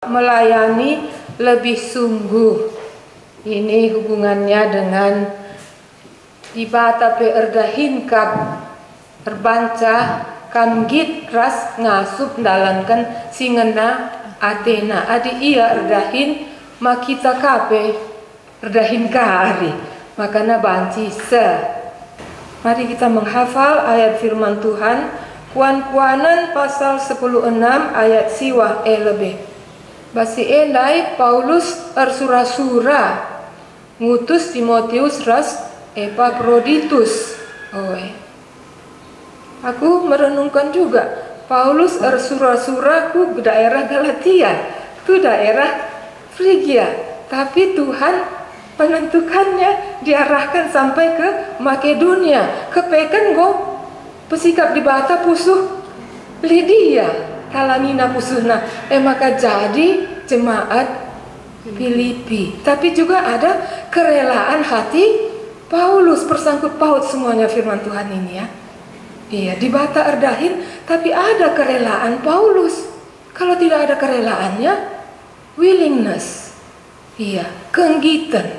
melayani lebih sungguh. Ini hubungannya dengan di bata pe erdahin kap terbanca kan git ras ngasup dalankan singena Athena. Adi ia erdahin makita kape erdahin kahari makana banci se. Mari kita menghafal ayat firman Tuhan Kuan-kuanan pasal 16 ayat siwah lebih. Basi endai Paulus ersura-sura ngutus Timotius ras Epaphroditus. Aku merenungkan juga Paulus ersura-sura ku ke daerah Galatia, itu daerah Frigia, tapi Tuhan menentukannya diarahkan sampai ke Makedonia, ke Peken go pesikap di bata pusuh Lydia, talamina pusuhna, maka jadi jemaat Filipi. Tapi juga ada kerelaan hati Paulus, persangkut paut semuanya firman Tuhan ini ya. Iya, di bata erdahin, tapi ada kerelaan Paulus. Kalau tidak ada kerelaannya, willingness. Iya, kenggitan.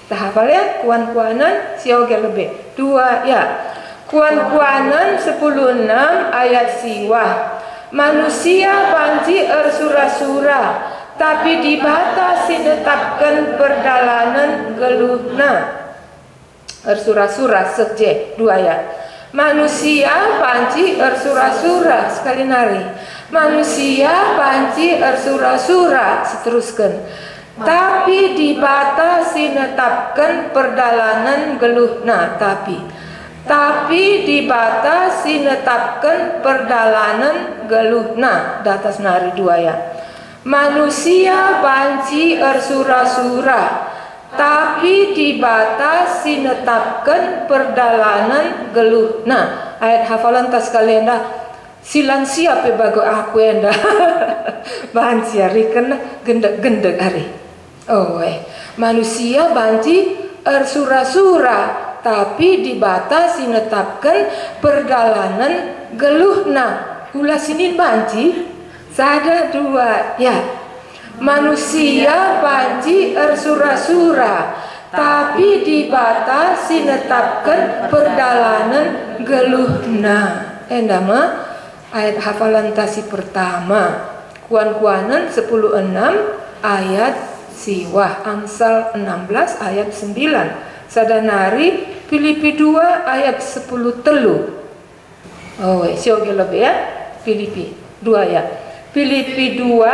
Kita hafal ya, kuan-kuanan sioge lebih. 2 ya. Kuan-kuanan 16 ayat siwah. Manusia banci ersura-sura, tapi di bata sinetapkan perdalanan geluhna. Ersura-sura sekje 2 ya. Manusia banci ersura-sura, sekali nari. Manusia banci ersura-sura, seteruskan. Tapi di bata sinetapkan perdalanan geluhna, tapi di bata sinetapkan perdalanan geluhna, datas nari 2 ya. Manusia banci ersura-sura, tapi di bata sinetapkan perdalanan geluhna. Ayat hafalan tas kalian dah silan siap ya bago aku enda. Banci hari kena gendek-gendek hari. Manusia banci ersura-sura, tapi di bata sinetapkan perdalanan geluhna. Ulah sini banci sada 2 ya. Manusia banci ersura-sura, tapi di bata sinetapkan perdalanan geluhna. Endama ayat hafalan tasi pertama. Kuan-kuanan 16 ayat siwah. Amsal 16 ayat 9. Sadanari Filipi 2 ayat 10 telu. Sioge lebih ya. Filipi 2 ya. Filipi 2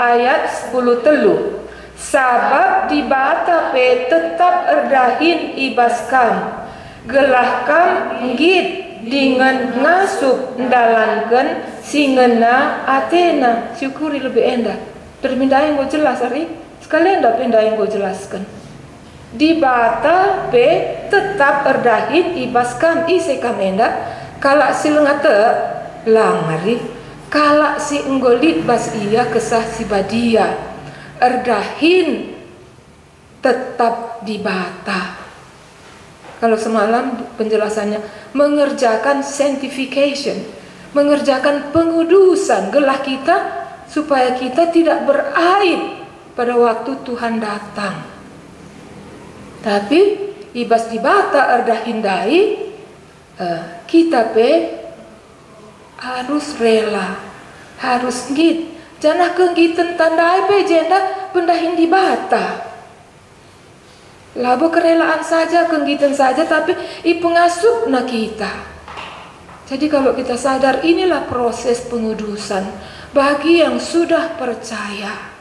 ayat 10 telu. Sabab di bata pe tetap erdahin ibas kam, gelah kam git dengan ngasup ndalankan singena Athena. Syukuri lebih endah. Termindah yang gue jelas hari. Sekalian dah pindah yang gue jelaskan. Di bata pe tetap erdahin ibas kam ise kam endah. Kalak silengate langari. Kalak si enggolit bas iya kesah si badia erdahin tetap di bata. Kalau semalam penjelasannya mengerjakan sanctification, mengerjakan pengudusan gelah kita supaya kita tidak beraib pada waktu Tuhan datang. Tapi ibas di bata erdahin dai kita pe harus rela, harus git. Jangan kenggitan tandai pe jenda pendahin di bata. Labo kerelaan saja, kenggitan saja, tapi pengasup na kita. Jadi kalau kita sadar inilah proses pengudusan bagi yang sudah percaya.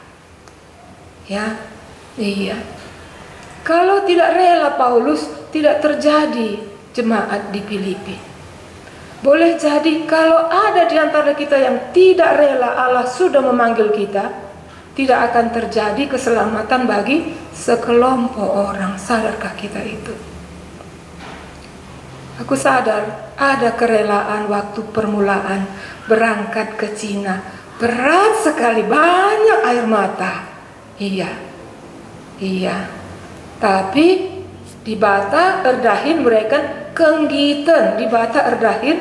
Ya, iya. Kalau tidak rela Paulus, tidak terjadi jemaat di Filipi. Boleh jadi kalau ada di antara kita yang tidak rela Allah sudah memanggil kita, tidak akan terjadi keselamatan bagi sekelompok orang. Sadarkah kita itu? Aku sadar ada kerelaan waktu permulaan berangkat ke Cina. Berat sekali, banyak air mata. Iya. Tapi di bata erdahin mereka kenggitan, di bata erdahin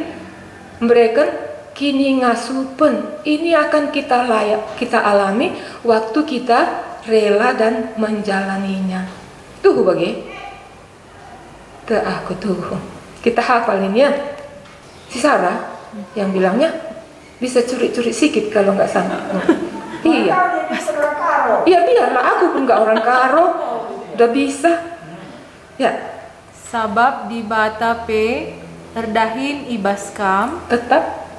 mereka kini ngasupen. Ini akan kita alami waktu kita rela dan menjalaninya. Tuh bagi. Tuh aku tuh. Kita hafal ini ya. Si Sarah yang bilangnya bisa curi-curi sedikit kalau nggak sanggup. Iya. Iya biarlah aku pun nggak orang karo. Udah bisa. Ya. Sabab di bata pe erdahin ibaskam Tetap.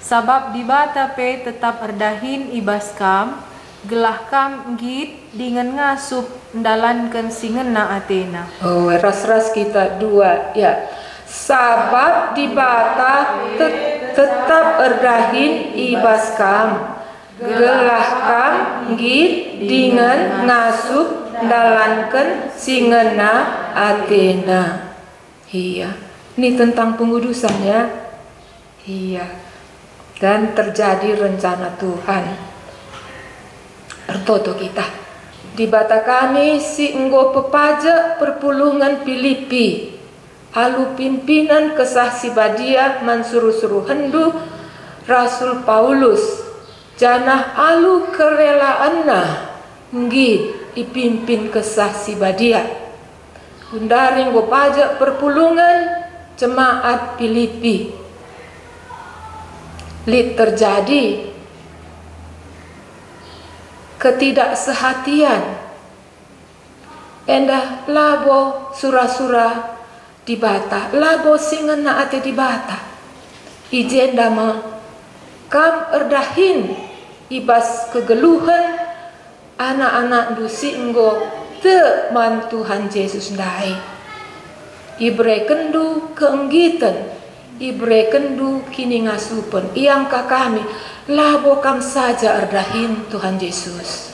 Sabab di bata pe tetap erdahin ibaskam gelahkam git dengan ngasup ndalankan singena Athena. Oh, ras-ras kita dua ya. Sabab di bata tetap erdahin ibaskam gelahkam git dengan ngasup ndalankan singena Athena. Iya. Ini tentang pengudusan ya. Iya. Dan terjadi rencana Tuhan. Ertoto kita. Di bata kami si enggo pepaja perpulungan Filipi. Alu pimpinan kesah si badia mansuru-suru hendu Rasul Paulus. Janah alu kerelaanna nggih dipimpin kesah si badia. Hundaring go pajak perpulungan jemaat Filipi. Lid terjadi ketidaksehatian. Endah labo sura-sura di bata, labo singena ate di bata. Ijen dama kam erdahin ibas kegeluhan anak-anak dusi enggo te man Tuhan Yesus ndai. Ibre kendu keenggitan, ibre kendu kini ngasupen. Iang kami labo kam saja erdahin Tuhan Yesus.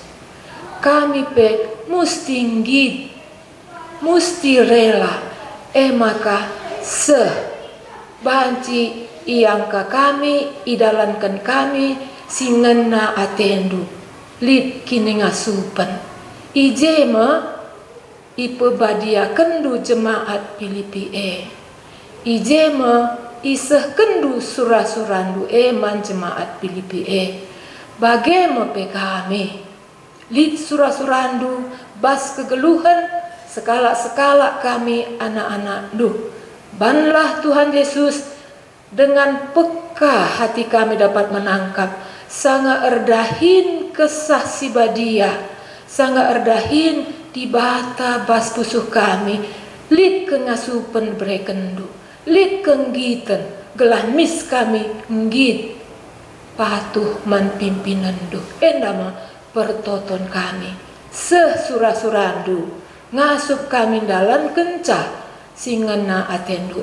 Kami pe musti nggit, musti rela. Maka banci iang kami idalankan kami singena atendu. Lid kini ngasupen. Ijema ipe badia kendu jemaat Filipi Ijema iseh kendu surah-surandu man jemaat Filipi Bagema pe kami lid surah-surandu bas kegeluhan sekala-sekala kami anak-anak banlah Tuhan Yesus dengan peka hati kami dapat menangkap sanga erdahin kesah si badia, sanga erdahin di bata bas pusuh kami, lid kengasupen berekendu, lid kenggitan, gelah mis kami nggit, patuh man pimpinan endama pertoton kami, sesura-surandu, ngasup kami dalam kencah, singena atendu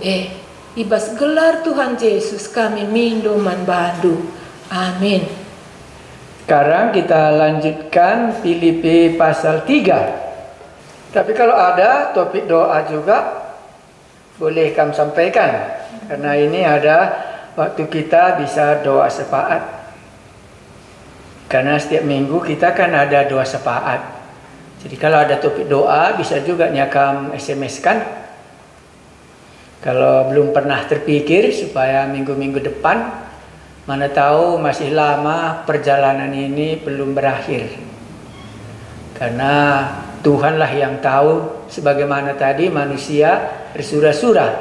ibas gelar Tuhan Yesus kami mindo man bandu. Amin. Sekarang kita lanjutkan Filipi pasal 3. Tapi kalau ada topik doa juga boleh kami sampaikan. Karena ini ada waktu kita bisa doa syafaat. Karena setiap minggu kita kan ada doa syafaat. Jadi kalau ada topik doa bisa juga nyakam SMS kan. Kalau belum pernah terpikir supaya minggu-minggu depan, mana tahu masih lama perjalanan ini belum berakhir. Karena Tuhanlah yang tahu, sebagaimana tadi manusia bersura-sura.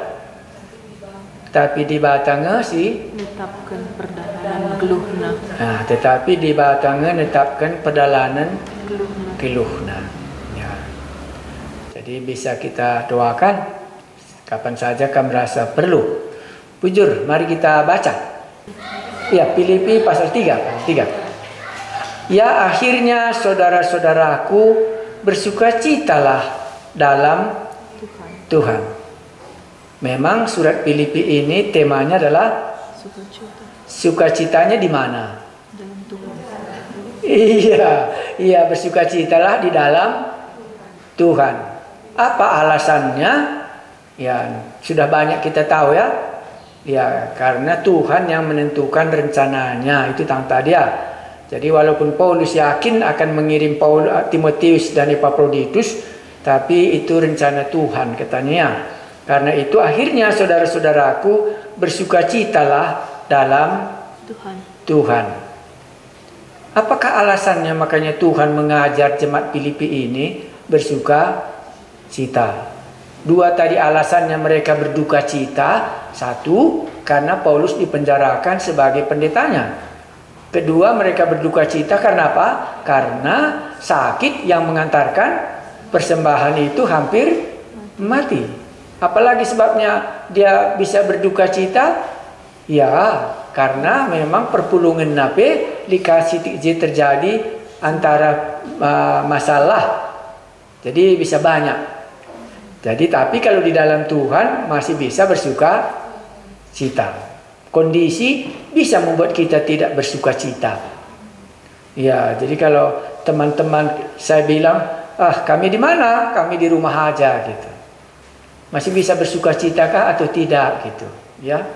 Tapi di batangnya sih netapkan perdalanan geluhna. Nah, tetapi di batangnya netapkan perdalanan geluhna. Ya. Jadi bisa kita doakan kapan saja kamu merasa perlu. Bujur, mari kita baca. Ya, Filipi pasal 3. Ya, akhirnya saudara-saudaraku, bersukacitalah dalam Tuhan. Memang surat Filipi ini temanya adalah sukacitanya di mana? Dalam Tuhan. Iya, bersukacitalah di dalam Tuhan. Apa alasannya? Ya, sudah banyak kita tahu ya. Ya, karena Tuhan yang menentukan rencananya, itu tentang dia. Jadi walaupun Paulus yakin akan mengirim Timotius dan Epaphroditus, tapi itu rencana Tuhan katanya. Karena itu akhirnya saudara-saudaraku, bersukacitalah dalam Tuhan. Apakah alasannya makanya Tuhan mengajar jemaat Filipi ini bersuka cita? Dua tadi alasannya mereka berduka cita. Satu, karena Paulus dipenjarakan sebagai pendetanya. Kedua, mereka berduka cita karena apa? Karena sakit yang mengantarkan persembahan itu hampir mati. Apalagi sebabnya dia bisa berduka cita? Ya, karena memang perpulungan nape dikasih terjadi antara masalah. Jadi bisa banyak. Jadi tapi kalau di dalam Tuhan masih bisa bersuka cita. Kondisi bisa membuat kita tidak bersuka cita. Ya, jadi kalau teman-teman saya bilang, kami di mana? Kami di rumah aja gitu. Masih bisa bersuka cita kah atau tidak gitu? Ya.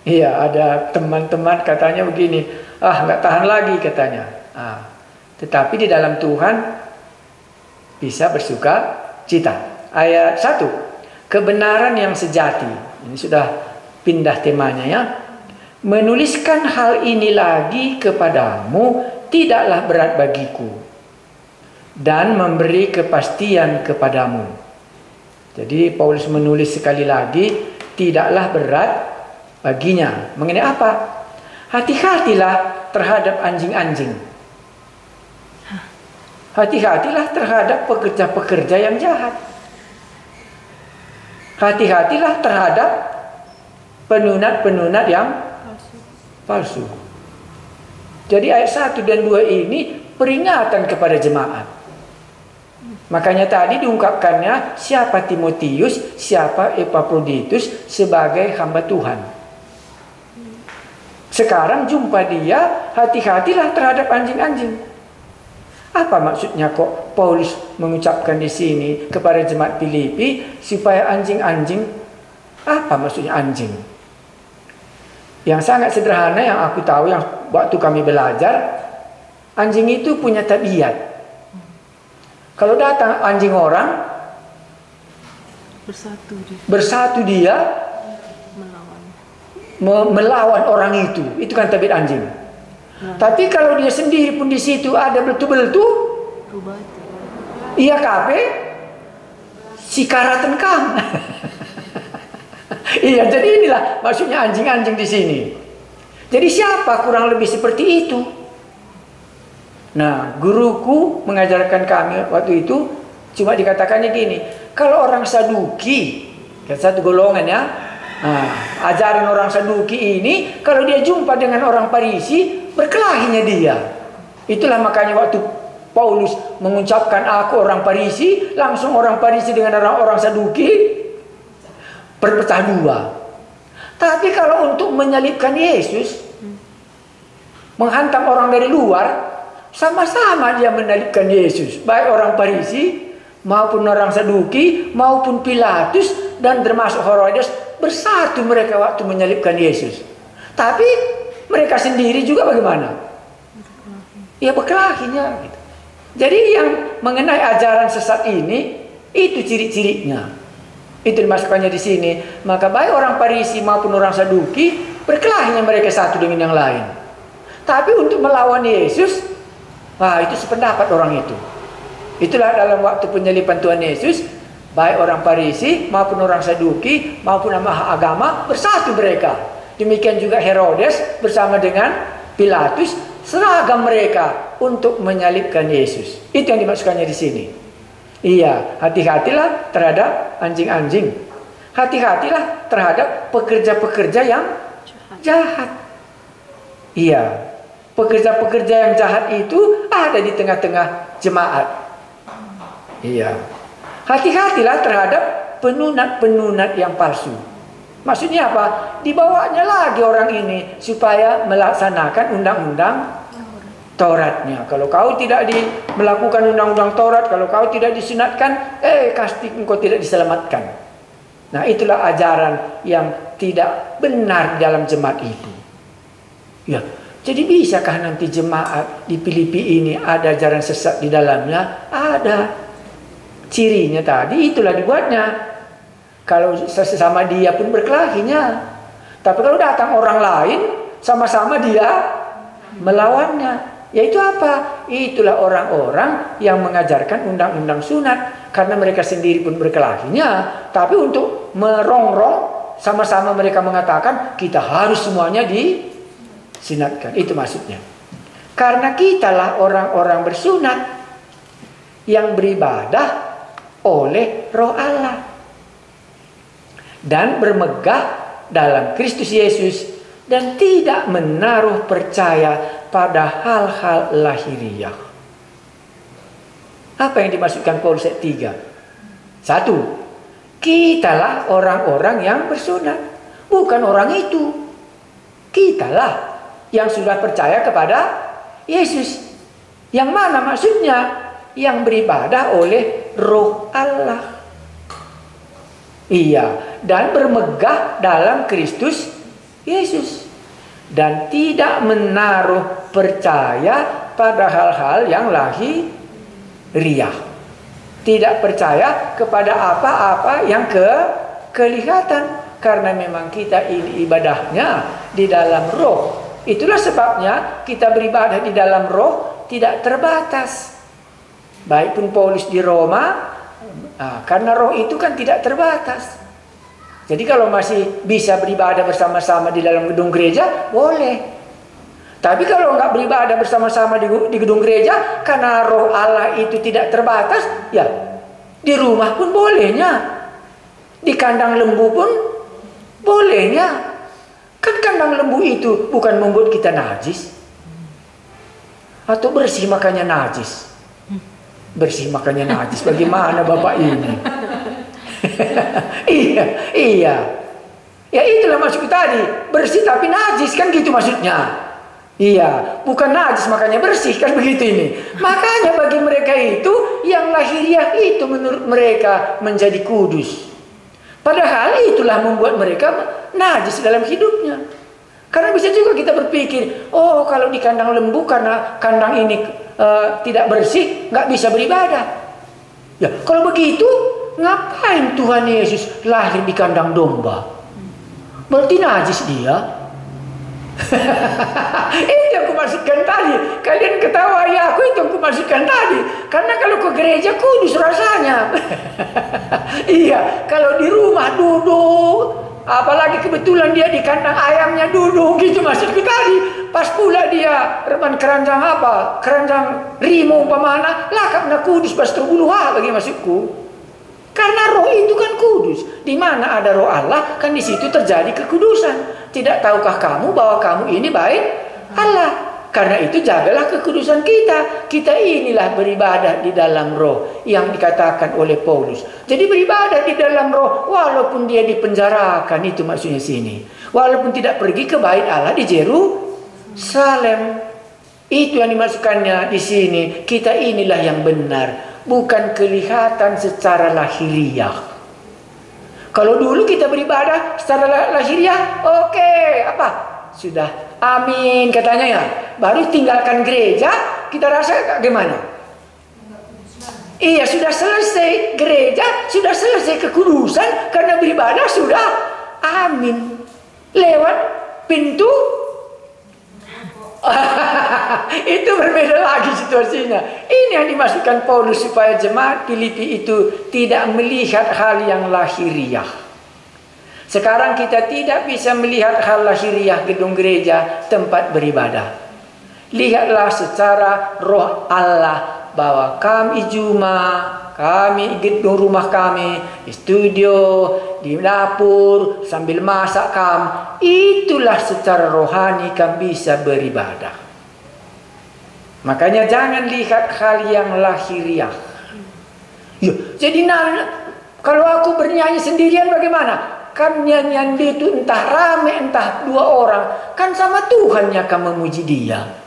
Iya, ada teman-teman katanya begini, nggak tahan lagi katanya. Tetapi di dalam Tuhan bisa bersuka cita. Ayat 1, kebenaran yang sejati. Ini sudah pindah temanya ya. Menuliskan hal ini lagi kepadamu tidaklah berat bagiku, dan memberi kepastian kepadamu. Jadi Paulus menulis sekali lagi, tidaklah berat baginya. Mengenai apa? Hati-hatilah terhadap anjing-anjing. Hati-hatilah terhadap pekerja-pekerja yang jahat. Hati-hatilah terhadap penunat-penunat yang palsu. Jadi ayat 1 dan 2 ini peringatan kepada jemaat. Makanya tadi diungkapkannya siapa Timotius, siapa Epaphroditus sebagai hamba Tuhan. Sekarang jumpa dia, hati-hatilah terhadap anjing-anjing. Apa maksudnya kok Paulus mengucapkan di sini kepada jemaat Filipi supaya anjing-anjing? Apa maksudnya anjing? Yang sangat sederhana yang aku tahu, yang waktu kami belajar, anjing itu punya tabiat. Kalau datang anjing orang, bersatu dia melawan orang itu. Itu kan tabiat anjing. Tapi kalau dia sendiri pun di situ ada betul-betul iya kape si karatan kam. Iya, jadi inilah maksudnya anjing-anjing di sini. Jadi siapa kurang lebih seperti itu? Nah, guruku mengajarkan kami waktu itu cuma dikatakannya gini, kalau orang Saduki, satu golongan ya, ajaran orang Saduki ini, kalau dia jumpa dengan orang Farisi, berkelahinya dia. Itulah makanya waktu Paulus mengucapkan aku orang Farisi, langsung orang Farisi dengan orang Saduki berpecah dua. Tapi kalau untuk menyalibkan Yesus, menghantam orang dari luar, sama-sama dia menyalibkan Yesus. Baik orang Farisi maupun orang Saduki maupun Pilatus dan termasuk Herodes, bersatu mereka waktu menyalibkan Yesus. Tapi mereka sendiri juga bagaimana? Ya berkelahinya gitu. Jadi yang mengenai ajaran sesat ini, itu ciri-cirinya. Itu dimasukkannya di sini. Maka baik orang Farisi maupun orang Saduki, berkelahinya mereka satu dengan yang lain. Tapi untuk melawan Yesus, itu sependapat orang itu. Itulah dalam waktu penyaliban Tuhan Yesus, baik orang Farisi maupun orang Saduki maupun agama bersatu mereka. Demikian juga Herodes bersama dengan Pilatus, seragam mereka untuk menyalibkan Yesus. Itu yang dimaksudkannya di sini. Iya, hati-hatilah terhadap anjing-anjing. Hati-hatilah terhadap pekerja-pekerja yang jahat. Iya. Pekerja-pekerja yang jahat itu ada di tengah-tengah jemaat. Iya. Hati-hatilah terhadap penunat-penunat yang palsu. Maksudnya apa? Dibawanya lagi orang ini supaya melaksanakan undang-undang Tauratnya. Kalau kau tidak melakukan undang-undang Taurat, kalau kau tidak disunatkan, pasti engkau tidak diselamatkan. Nah, itulah ajaran yang tidak benar dalam jemaat itu. Ya. Jadi bisakah nanti jemaat di Filipi ini ada ajaran sesat di dalamnya? Ada. Cirinya tadi itulah dibuatnya. Kalau sesama dia pun berkelahinya. Tapi kalau datang orang lain, sama-sama dia melawannya. Yaitu apa? Itulah orang-orang yang mengajarkan undang-undang sunat. Karena mereka sendiri pun berkelahinya. Tapi untuk merongrong, sama-sama mereka mengatakan kita harus semuanya disunatkan. Itu maksudnya. Karena kitalah orang-orang bersunat yang beribadah oleh Roh Allah dan bermegah dalam Kristus Yesus dan tidak menaruh percaya pada hal-hal lahiriah. Apa yang dimaksudkan Paulus ayat 3? 1. Kitalah orang-orang yang bersunat, bukan orang itu. Kitalah yang sudah percaya kepada Yesus. Yang mana maksudnya? Yang beribadah oleh Roh Allah. Iya, dan bermegah dalam Kristus Yesus. Dan tidak menaruh percaya pada hal-hal yang lahiriah. Tidak percaya kepada apa-apa yang kelihatan. Karena memang kita ini ibadahnya di dalam roh. Itulah sebabnya kita beribadah di dalam roh tidak terbatas. Baik pun Paulus di Roma, karena roh itu kan tidak terbatas. Jadi kalau masih bisa beribadah bersama-sama di dalam gedung gereja, boleh. Tapi kalau nggak beribadah bersama-sama di gedung gereja, karena roh Allah itu tidak terbatas, ya di rumah pun bolehnya. Di kandang lembu pun bolehnya. Kan kandang lembu itu bukan membuat kita najis. Atau bersih makanya najis. Bersih makanya najis. Bagaimana Bapak ini? Iya. Ya itulah maksudku tadi. Bersih tapi najis, kan gitu maksudnya. Iya, bukan najis makanya bersih, kan begitu ini. Makanya bagi mereka itu, yang lahiriah itu menurut mereka menjadi kudus. Padahal itulah membuat mereka najis dalam hidupnya. Karena bisa juga kita berpikir, oh kalau di kandang lembu karena kandang ini tidak bersih, nggak bisa beribadah. Ya, kalau begitu, ngapain Tuhan Yesus lahir di kandang domba? Berarti najis dia. Itu yang kumaksudkan tadi. Kalian ketawa ya, aku itu yang kumaksudkan tadi. Karena kalau ke gereja kudus rasanya. Iya, kalau di rumah duduk, apalagi kebetulan dia di kandang ayamnya duduk, gitu maksudku tadi. Pas pula dia reman keranjang apa? Keranjang rimau umpamana, lakapnya kudus pas terbuluha bagi maksudku. Karena roh itu kan kudus. Di mana ada roh Allah, kan di situ terjadi kekudusan. Tidak tahukah kamu bahwa kamu ini baik Allah? Karena itu jagalah kekudusan kita. Kita inilah beribadah di dalam roh yang dikatakan oleh Paulus. Jadi beribadah di dalam roh walaupun dia dipenjarakan, itu maksudnya sini. Walaupun tidak pergi ke bait Allah di Yerusalem. Itu yang dimasukkannya di sini. Kita inilah yang benar, bukan kelihatan secara lahiriah. Kalau dulu kita beribadah secara lahiriah, oke, apa? Sudah, amin katanya ya. Baru tinggalkan gereja, kita rasa gimana? Iya, sudah selesai gereja, sudah selesai kekudusan, karena beribadah sudah, amin. Lewat pintu, itu berbeda lagi situasinya. Ini yang dimaksudkan Paulus supaya jemaat Filipi itu tidak melihat hal yang lahiriah. Sekarang kita tidak bisa melihat hal lahiriah gedung gereja, tempat beribadah. Lihatlah secara roh Allah bahwa kami kami gedung rumah kami, di studio, di dapur, sambil masak itulah secara rohani kami bisa beribadah. Makanya jangan lihat hal yang lahiriah. Ya, jadi kalau aku bernyanyi sendirian bagaimana? Kan nyanyian itu entah rame, entah dua orang, kan sama Tuhan yang akan memuji dia.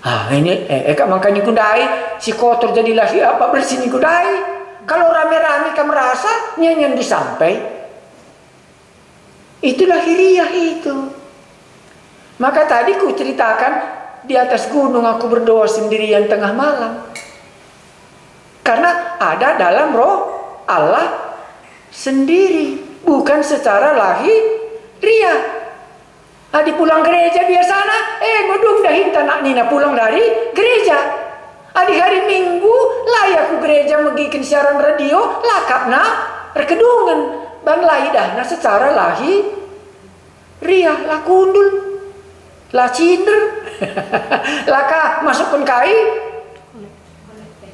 Ini makanya kudai si kotor jadilah apa bersih kudai. Kalau rame-rame kamu merasa nyanyian disampai, itu lahiriah itu. Maka tadi ku ceritakan di atas gunung aku berdoa sendirian tengah malam. Karena ada dalam roh Allah sendiri, bukan secara lahiriah. Adi pulang gereja biasanya, ngedung dahin tanak nina pulang dari gereja. Adi hari Minggu layak ku gereja megikin siaran radio, lakapna rekedungan. Ban laidahna secara lahi riah lah kundul lah cinder laka masukkan kai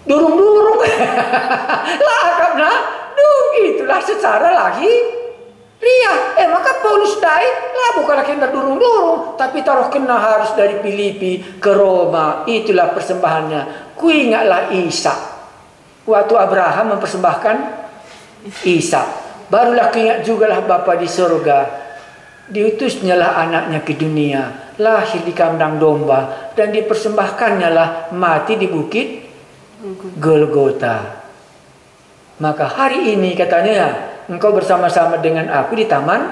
durung-durung lah akapna itulah secara lahi riah. Maka Paulus dai lah bukan lagi durung-durung, tapi taruh kena harus dari Filipi ke Roma. Itulah persembahannya. Ku ingatlah Isa waktu Abraham mempersembahkan Isa. Barulah keingat jugalah Bapa di surga, diutusnya lah anaknya ke dunia, lahir di kandang domba, dan dipersembahkannya lah mati di bukit Golgota. Maka hari ini katanya engkau bersama-sama dengan aku di Taman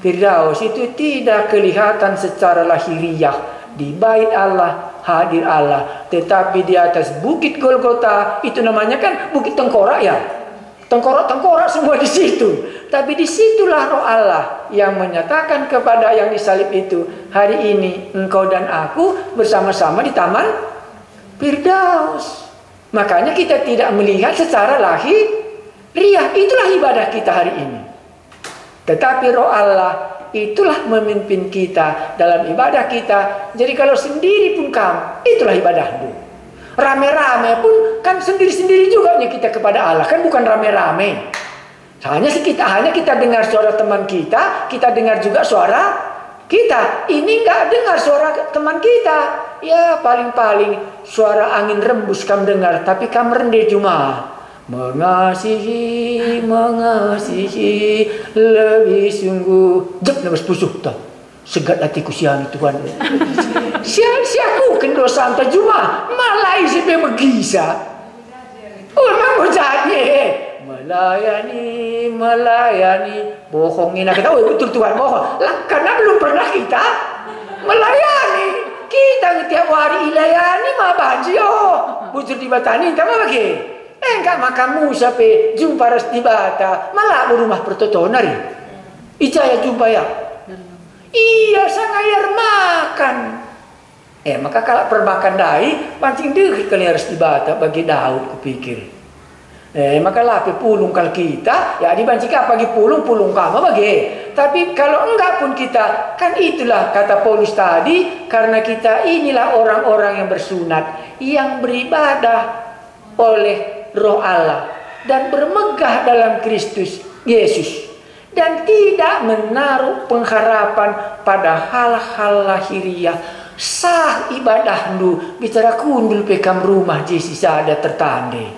Firdaus. Itu tidak kelihatan secara lahiriah di bait Allah, hadir Allah, tetapi di atas bukit Golgota, itu namanya kan bukit tengkorak ya. Tengkorak-tengkorak semua di situ. Tapi disitulah roh Allah yang menyatakan kepada yang disalib itu, hari ini engkau dan aku bersama-sama di Taman Firdaus. Makanya kita tidak melihat secara lahiriah. Itulah ibadah kita hari ini. Tetapi roh Allah itulah memimpin kita dalam ibadah kita. Jadi kalau sendiri pun kamu, itulah ibadahmu. Rame-rame pun kan sendiri-sendiri juga kita kepada Allah, kan bukan rame-rame. Hanya kita dengar suara teman kita dengar juga suara kita. Ini nggak dengar suara teman kita, ya paling-paling suara angin rembus kamu dengar, tapi kamu rendah cuma mengasihi lebih sungguh. Jep nabas pusuk tak. Segat hatiku siang Tuhan. Siang-siangku kendo sampai cuma malai sampai begisa. Memang jadi melayani bohongin kita. Betul Tuhan bohong lah, karena belum pernah kita melayani. Kita tiap hari ilayani mah banjio bujur di batani entah mah bagi. Enggak makamu sampai jumpa ras di bata malah rumah pertotonari. Ijaya jumpa ya. Iya sang air makan. Maka kalau permakan dai pancing deh kali harus dibata bagi Daud kupikir. Maka lapi pulung kalau kita ya dibancing apa bagi pulung kamu bagi. Tapi kalau enggak pun kita kan itulah kata Paulus tadi, karena kita inilah orang-orang yang bersunat, yang beribadah oleh Roh Allah dan bermegah dalam Kristus Yesus. Dan tidak menaruh pengharapan pada hal-hal lahiriah. Sah ibadah nu bicara kundul pekam rumah jesi ada tertande.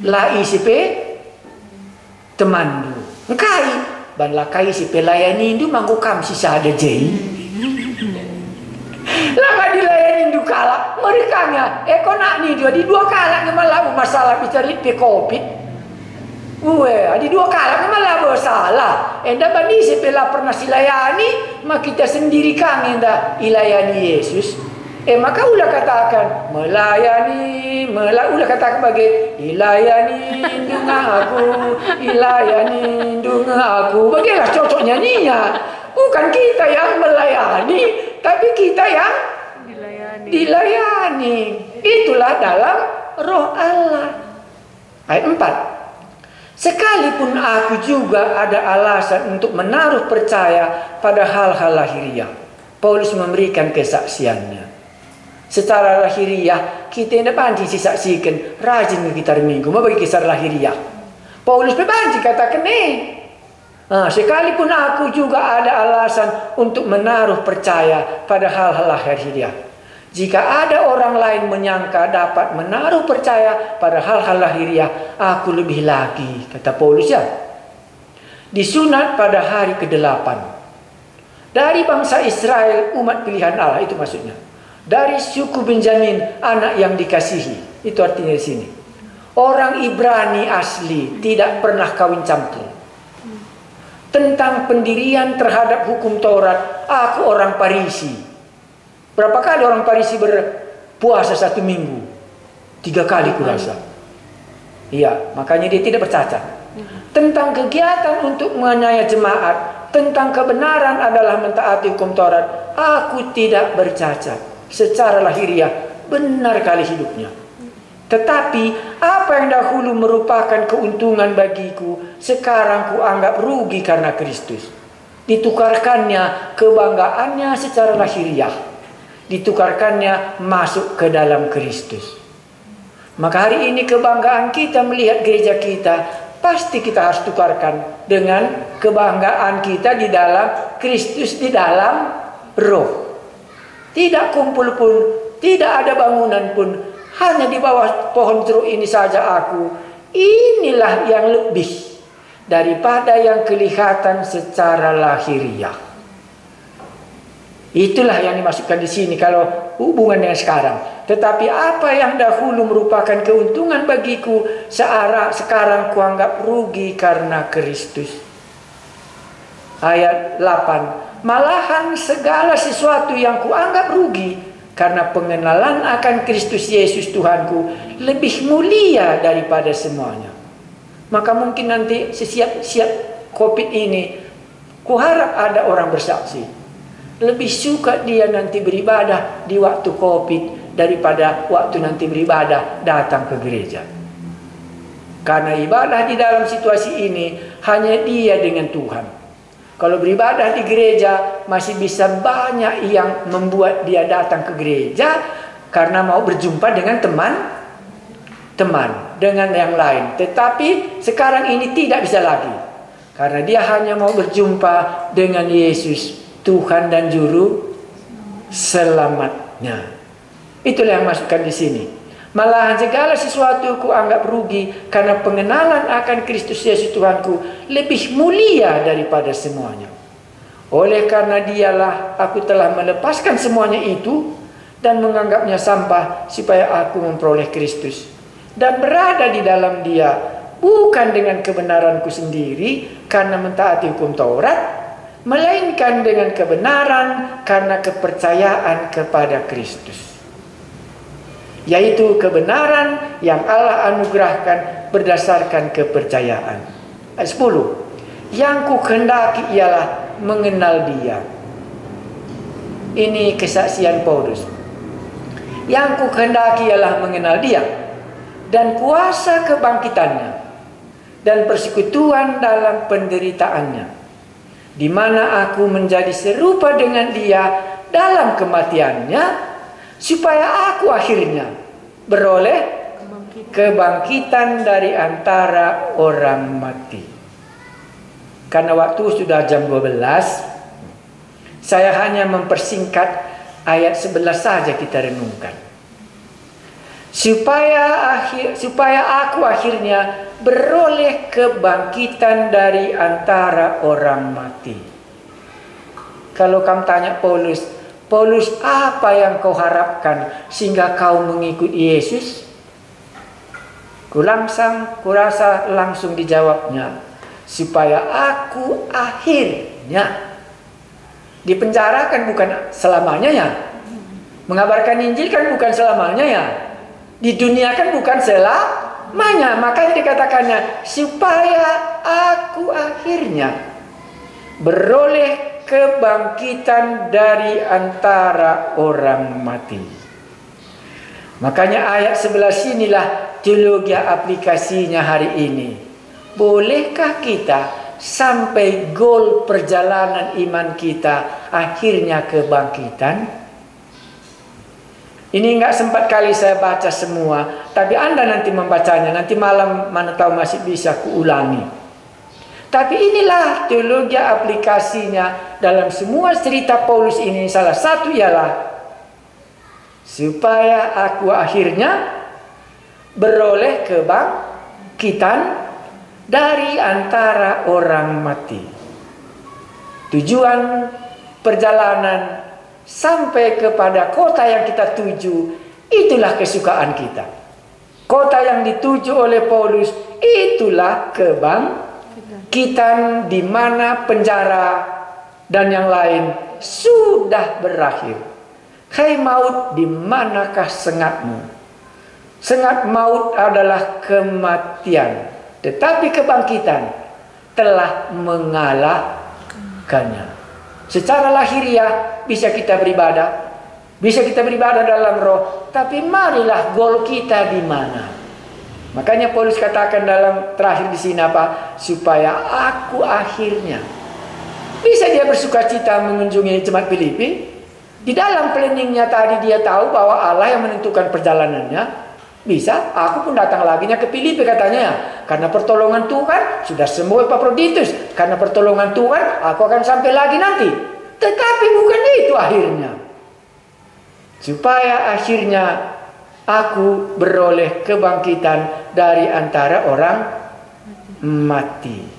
La isipe teman du. Engkai ban la kai si pelayani du manggukam sisa ada jei. Lama dilayani du kala mereka nya nak ni dia di dua kala malah masalah bicara pe covid. Di dua kali malah bersalah. Enda bani sepela pernah silayani, mak kita sendiri kan enda ilayani Yesus. Maka ulah katakan melayani, ulah katakan bagi ilayani dengan aku, ilayani dengan aku. Bagilah cocoknya nyanyinya. Bukan kita yang melayani, tapi kita yang dilayani. Itulah dalam Roh Allah. Ayat 4. Sekalipun aku juga ada alasan untuk menaruh percaya pada hal-hal lahiriah. Paulus memberikan kesaksiannya. Secara lahiriah kita tidak panci disaksikan rajin kita minggu mau bagi kisah lahiriah. Paulus berbanci katakan sekalipun aku juga ada alasan untuk menaruh percaya pada hal-hal lahiriah. Jika ada orang lain menyangka dapat menaruh percaya pada hal-hal lahiriah, aku lebih lagi, kata Paulus ya. Disunat pada hari ke-8. Dari bangsa Israel, umat pilihan Allah, itu maksudnya. Dari suku Benjamin, anak yang dikasihi. Itu artinya di sini. Orang Ibrani asli, tidak pernah kawin campur. Tentang pendirian terhadap hukum Taurat, aku orang Parisi. Berapa kali orang Parisi berpuasa 1 minggu? 3 kali kurasa. Iya, makanya dia tidak bercacat. Tentang kegiatan untuk menganiaya jemaat, tentang kebenaran adalah mentaati hukum Taurat, aku tidak bercacat. Secara lahiriah benar kali hidupnya. Tetapi apa yang dahulu merupakan keuntungan bagiku, sekarang kuanggap rugi karena Kristus. Ditukarkannya kebanggaannya secara lahiriah, ditukarkannya masuk ke dalam Kristus. Maka hari ini kebanggaan kita melihat gereja kita, pasti kita harus tukarkan dengan kebanggaan kita di dalam Kristus, di dalam roh. Tidak kumpul pun, tidak ada bangunan pun, hanya di bawah pohon jeruk ini saja aku. Inilah yang lebih daripada yang kelihatan secara lahiriah. Itulah yang dimasukkan di sini kalau hubungan dengan sekarang. Tetapi apa yang dahulu merupakan keuntungan bagiku, sekarang kuanggap rugi karena Kristus. Ayat 8. Malahan segala sesuatu yang kuanggap rugi karena pengenalan akan Kristus Yesus Tuhanku lebih mulia daripada semuanya. Maka mungkin nanti sesiap COVID ini, kuharap ada orang bersaksi. Lebih suka dia nanti beribadah di waktu COVID daripada waktu nanti beribadah datang ke gereja. Karena ibadah di dalam situasi ini hanya dia dengan Tuhan. Kalau beribadah di gereja masih bisa banyak yang membuat dia datang ke gereja karena mau berjumpa dengan teman, dengan yang lain. Tetapi sekarang ini tidak bisa lagi. Karena dia hanya mau berjumpa dengan Yesus, Tuhan dan Juru Selamatnya. Itulah yang masukkan di sini. Malahan segala sesuatu ku anggap rugi karena pengenalan akan Kristus Yesus Tuhanku lebih mulia daripada semuanya. Oleh karena dialah aku telah melepaskan semuanya itu dan menganggapnya sampah supaya aku memperoleh Kristus dan berada di dalam dia, bukan dengan kebenaranku sendiri karena mentaati hukum Taurat, melainkan dengan kebenaran karena kepercayaan kepada Kristus. Yaitu kebenaran yang Allah anugerahkan berdasarkan kepercayaan. Ayat 10. Yang ku kehendaki ialah mengenal dia. Ini kesaksian Paulus. Yang ku kehendaki ialah mengenal dia dan kuasa kebangkitannya dan persekutuan dalam penderitaannya, di mana aku menjadi serupa dengan dia dalam kematiannya, supaya aku akhirnya beroleh kebangkitan dari antara orang mati. Karena waktu sudah jam 12, saya hanya mempersingkat ayat 11 saja kita renungkan. Supaya aku akhirnya beroleh kebangkitan dari antara orang mati. Kalau kamu tanya Paulus, apa yang kau harapkan sehingga kau mengikuti Yesus? Kurasa langsung dijawabnya, supaya aku akhirnya dipenjarakan bukan selamanya ya. Mengabarkan Injil kan bukan selamanya ya. Di dunia kan bukan selamanya. Makanya dikatakannya, supaya aku akhirnya beroleh kebangkitan dari antara orang mati. Makanya ayat 11 inilah teologi aplikasinya hari ini. Bolehkah kita sampai goal perjalanan iman kita akhirnya kebangkitan? Ini enggak sempat kali saya baca semua, tapi Anda nanti membacanya, nanti malam mana tahu masih bisa kuulangi. Tapi inilah teologi aplikasinya dalam semua cerita Paulus ini. Salah satu ialah supaya aku akhirnya beroleh kebangkitan dari antara orang mati. Tujuan perjalanan sampai kepada kota yang kita tuju, itulah kesukaan kita. Kota yang dituju oleh Paulus, itulah kebangkitan, di mana penjara dan yang lain sudah berakhir. Hai maut, di manakah sengatmu? Sengat maut adalah kematian, tetapi kebangkitan telah mengalahkannya. Secara lahiriah bisa kita beribadah, bisa kita beribadah dalam roh, tapi marilah goal kita di mana? Makanya Paulus katakan dalam terakhir di sini apa? Supaya aku akhirnya bisa dia bersuka cita mengunjungi jemaat Filipi. Di dalam planningnya tadi dia tahu bahwa Allah yang menentukan perjalanannya. Bisa, aku pun datang lagi ke Filipi katanya. Karena pertolongan Tuhan sudah sembuh Epaphroditus. Karena pertolongan Tuhan aku akan sampai lagi nanti. Tetapi bukan itu akhirnya. Supaya akhirnya aku beroleh kebangkitan dari antara orang mati.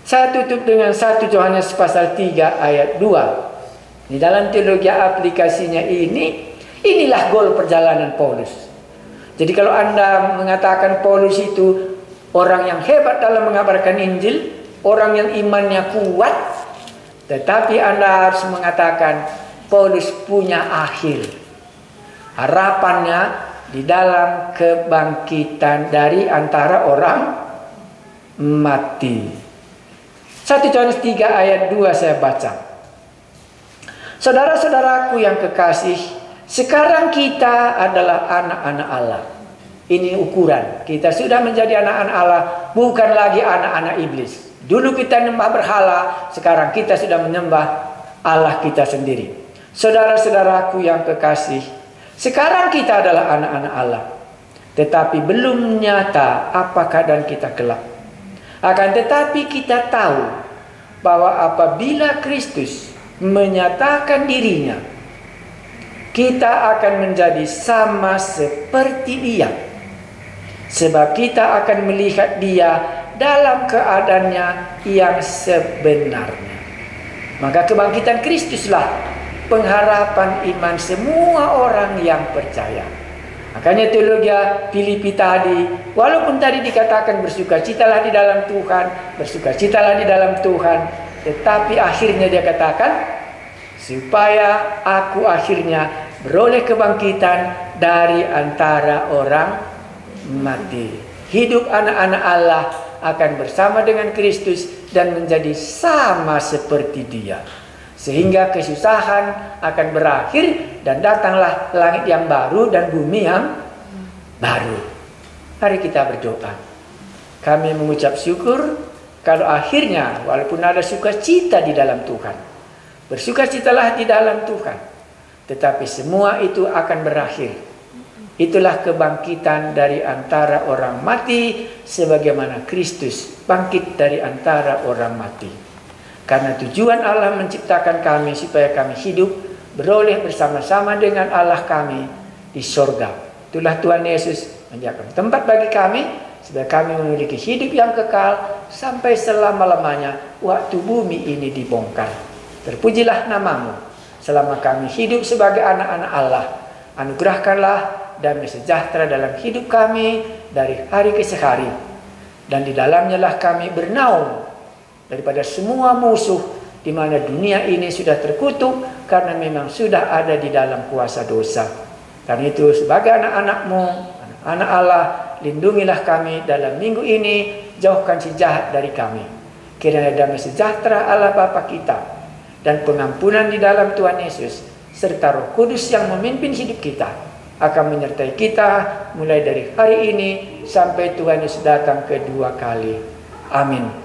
Saya tutup dengan 1 Yohanes pasal 3 ayat 2. Di dalam teologi aplikasinya inilah goal perjalanan Paulus. Jadi kalau Anda mengatakan Paulus itu orang yang hebat dalam mengabarkan Injil, orang yang imannya kuat, tetapi Anda harus mengatakan Paulus punya akhir. Harapannya di dalam kebangkitan dari antara orang mati. 1 Yohanes 3 ayat 2 saya baca. Saudara-saudaraku yang kekasih, sekarang kita adalah anak-anak Allah. Ini ukuran. Kita sudah menjadi anak-anak Allah, bukan lagi anak-anak iblis. Dulu kita menyembah berhala, sekarang kita sudah menyembah Allah kita sendiri. Saudara-saudaraku yang kekasih, sekarang kita adalah anak-anak Allah. Tetapi belum nyata apa keadaan kita kelak. Akan tetapi kita tahu bahwa apabila Kristus menyatakan dirinya, kita akan menjadi sama seperti Dia. Sebab kita akan melihat Dia dalam keadaannya yang sebenarnya. Maka kebangkitan Kristuslah pengharapan iman semua orang yang percaya. Makanya teologi Filipi tadi, walaupun tadi dikatakan bersukacitalah di dalam Tuhan, bersukacitalah di dalam Tuhan, tetapi akhirnya dia katakan supaya aku akhirnya beroleh kebangkitan dari antara orang mati. Hidup anak-anak Allah akan bersama dengan Kristus dan menjadi sama seperti Dia. Sehingga kesusahan akan berakhir dan datanglah langit yang baru dan bumi yang baru. Mari kita berdoa. Kami mengucap syukur kalau akhirnya walaupun ada sukacita di dalam Tuhan, bersukacitalah di dalam Tuhan, tetapi semua itu akan berakhir. Itulah kebangkitan dari antara orang mati, sebagaimana Kristus bangkit dari antara orang mati. Karena tujuan Allah menciptakan kami supaya kami hidup beroleh bersama-sama dengan Allah kami di sorga. Itulah Tuhan Yesus menyediakan tempat bagi kami supaya kami memiliki hidup yang kekal sampai selama-lamanya waktu bumi ini dibongkar. Terpujilah namamu selama kami hidup sebagai anak-anak Allah. Anugerahkanlah damai sejahtera dalam hidup kami dari hari ke hari. Dan di dalamnya lah kami bernaung daripada semua musuh di mana dunia ini sudah terkutuk karena memang sudah ada di dalam kuasa dosa. Karena itu sebagai anak-anak-Mu, anak Allah, lindungilah kami dalam minggu ini, jauhkan si jahat dari kami. Kiranya damai sejahtera Allah Bapa kita dan pengampunan di dalam Tuhan Yesus serta Roh Kudus yang memimpin hidup kita akan menyertai kita mulai dari hari ini sampai Tuhan Yesus datang kedua kali. Amin.